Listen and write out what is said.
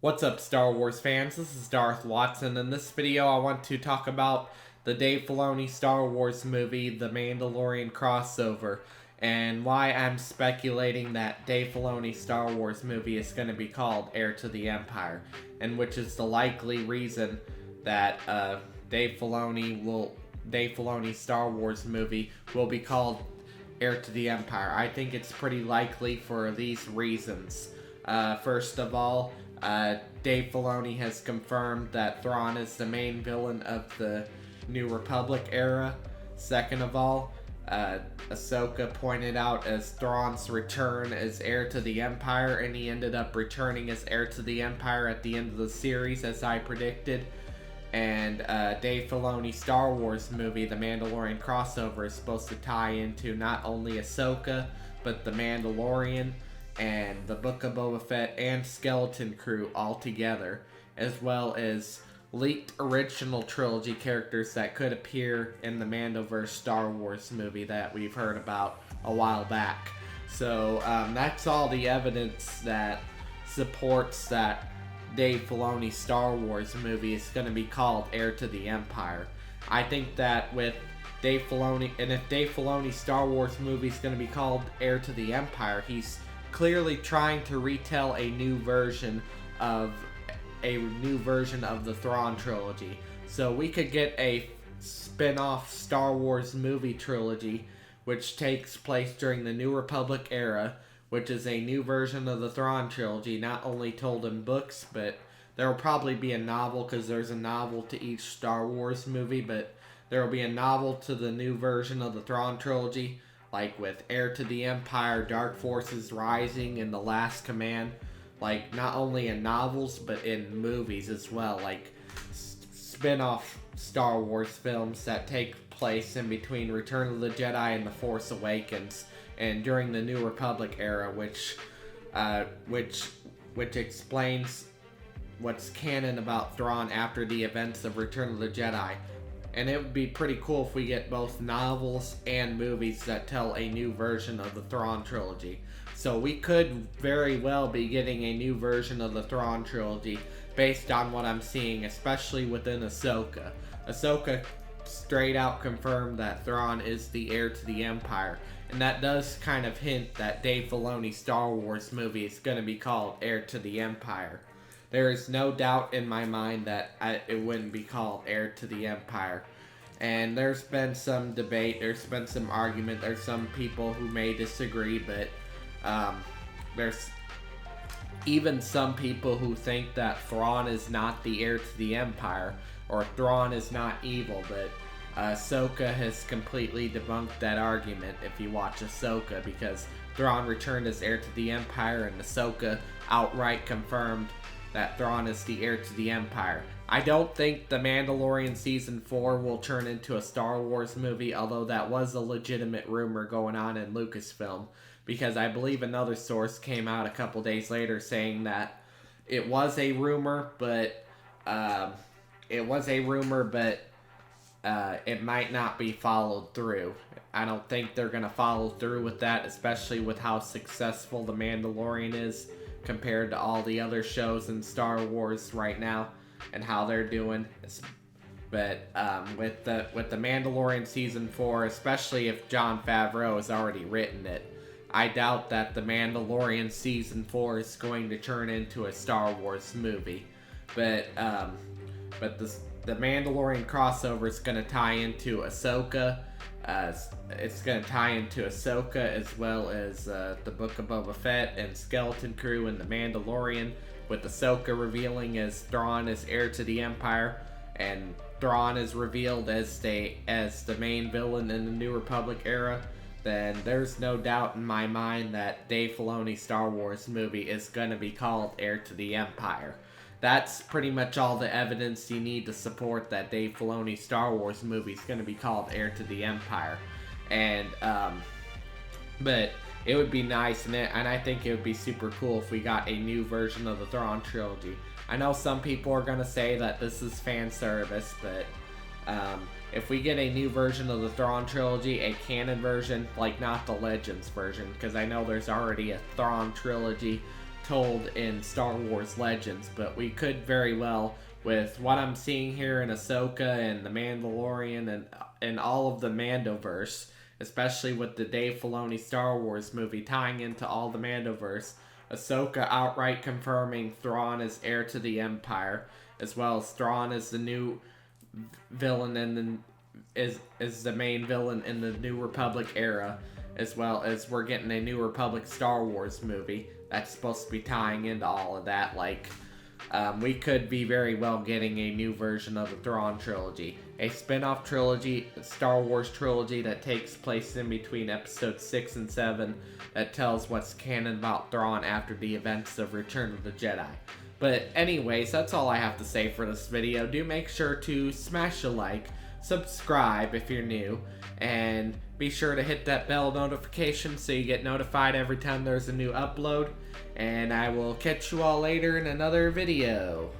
What's up, Star Wars fans? This is Darth Watson. In this video, I want to talk about the Dave Filoni Star Wars movie, The Mandalorian crossover, and why I'm speculating that Dave Filoni Star Wars movie is going to be called Heir to the Empire, and which is the likely reason that Dave Filoni Star Wars movie will be called Heir to the Empire. I think it's pretty likely for these reasons. First of all, Dave Filoni has confirmed that Thrawn is the main villain of the New Republic era. Second of all, Ahsoka pointed out as Thrawn's return as heir to the Empire, and he ended up returning as heir to the Empire at the end of the series, as I predicted. And Dave Filoni's Star Wars movie, The Mandalorian crossover, is supposed to tie into not only Ahsoka, but The Mandalorian, and the Book of Boba Fett and Skeleton Crew all together, as well as leaked original trilogy characters that could appear in the Mandoverse Star Wars movie that we've heard about a while back. So that's all the evidence that supports that Dave Filoni's Star Wars movie is going to be called Heir to the Empire. I think that with Dave Filoni, and if Dave Filoni's Star Wars movie is going to be called Heir to the Empire, he's clearly trying to retell a new version of the Thrawn trilogy. So we could get a spin-off Star Wars movie trilogy which takes place during the New Republic era, which is a new version of the Thrawn trilogy, not only told in books, but there will probably be a novel, because there's a novel to each Star Wars movie, but there will be a novel to the new version of the Thrawn trilogy, like with Heir to the Empire, Dark Forces Rising, and The Last Command. Like, not only in novels, but in movies as well, like spin-off Star Wars films that take place in between Return of the Jedi and The Force Awakens, and during the New Republic era, which explains what's canon about Thrawn after the events of Return of the Jedi. And it would be pretty cool if we get both novels and movies that tell a new version of the Thrawn trilogy. So we could very well be getting a new version of the Thrawn trilogy based on what I'm seeing, especially within Ahsoka. Ahsoka straight out confirmed that Thrawn is the heir to the Empire, and that does kind of hint that Dave Filoni's Star Wars movie is going to be called Heir to the Empire. There is no doubt in my mind that it wouldn't be called Heir to the Empire. And there's been some debate, there's been some argument, there's some people who may disagree, but there's even some people who think that Thrawn is not the heir to the Empire, or Thrawn is not evil, but Ahsoka has completely debunked that argument if you watch Ahsoka, because Thrawn returned as heir to the Empire, and Ahsoka outright confirmed that Thrawn is the heir to the Empire. I don't think The Mandalorian Season 4 will turn into a Star Wars movie, although that was a legitimate rumor going on in Lucasfilm, because I believe another source came out a couple days later saying that it was a rumor, but it might not be followed through. I don't think they're going to follow through with that, especially with how successful The Mandalorian is compared to all the other shows in Star Wars right now and how they're doing. But with the Mandalorian Season 4, especially if Jon Favreau has already written it, I doubt that The Mandalorian Season 4 is going to turn into a Star Wars movie. But the Mandalorian crossover is going to tie into Ahsoka. It's going to tie into Ahsoka, as well as the Book of Boba Fett and Skeleton Crew and the Mandalorian, with Ahsoka revealing as Thrawn is heir to the Empire, and Thrawn is revealed as the main villain in the New Republic era. Then there's no doubt in my mind that Dave Filoni's Star Wars movie is going to be called Heir to the Empire. That's pretty much all the evidence you need to support that Dave Filoni's Star Wars movie is going to be called Heir to the Empire. And, but it would be nice, and I think it would be super cool if we got a new version of the Thrawn trilogy. I know some people are going to say that this is fan service, but if we get a new version of the Thrawn trilogy, a canon version, like not the Legends version, because I know there's already a Thrawn trilogy told in Star Wars Legends, but we could very well, with what I'm seeing here in Ahsoka and the Mandalorian and all of the Mandoverse, especially with the Dave Filoni Star Wars movie tying into all the Mandoverse, Ahsoka outright confirming Thrawn as heir to the Empire, as well as Thrawn as the new villain and is the main villain in the New Republic era, as well as we're getting a New Republic Star Wars movie that's supposed to be tying into all of that. Like, we could be very well getting a new version of the Thrawn trilogy, a spin-off trilogy, a Star Wars trilogy that takes place in between episodes 6 and 7 that tells what's canon about Thrawn after the events of Return of the Jedi. But anyways, that's all I have to say for this video. Do make sure to smash a like, subscribe if you're new, and be sure to hit that bell notification so you get notified every time there's a new upload. And I will catch you all later in another video.